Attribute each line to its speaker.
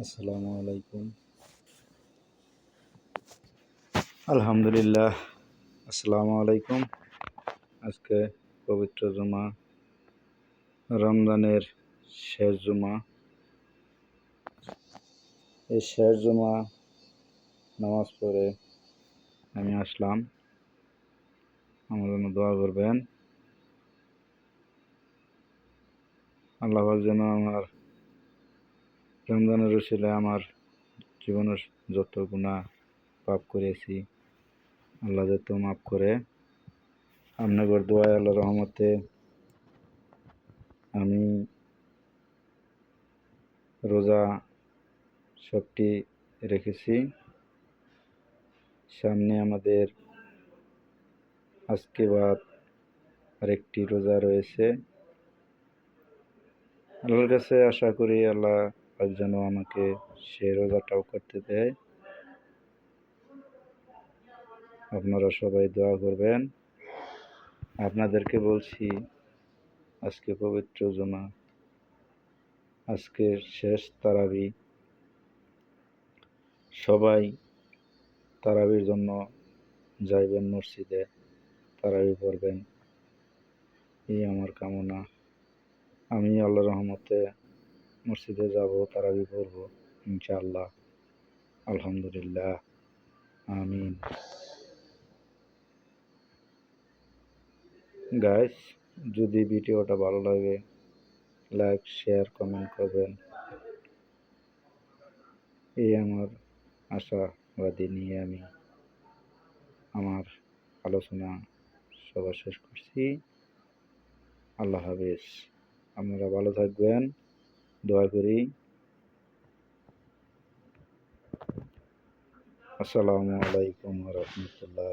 Speaker 1: আসসালামু আলাইকুম। আলহামদুলিল্লাহ। আসসালামু আলাইকুম। আজকে পবিত্র জুমা, রমজানের শেষ জুমা। এই শেষ জুমা নামাজ পড়ে আমি আসলাম। আমার জন্য দোয়া করবেন। আল্লাহ পাক যেন আমার রমজানের উসিলায় আমার জীবনের যত গুনাহ পাপ করেছি আল্লাহ যত মাফ করে। আপনাদের দোয়ায় আল্লাহর রহমতে আমি রোজা সবটি রেখেছি। সামনে আমাদের আজকে বাদ আরেকটি রোজা রয়েছে। আল্লাহর কাছে আশা করি আল্লাহ পাক যেন আমাকে সে রোজাটাও করতে দেয়। আপনারা সবাই দোয়া করবেন। আপনাদেরকে বলছি, আজকে পবিত্র জুমা, আজকের শেষ তারাবি। সবাই তারাবির জন্য যাইবেন মসজিদে, তারাবি পড়বেন, এই আমার কামনা। আমি আল্লাহর রহমতে মসজিদে যাব, তারাবি পড়ব ইনশাআল্লাহ। আলহামদুলিল্লাহ, আমিন। গাইস, যদি ভিডিওটা ভালো লাগে লাইক, শেয়ার, কমেন্ট করবেন। এই আমার আশাবাদী নিয়ে আমি আমার আলোচনা সবার শেষ করছি। আল্লাহ হাফেজ। আপনারা ভালো থাকবেন, দোয়া করি। আসসালামু আলাইকুম ওয়া রাহমাতুল্লাহ।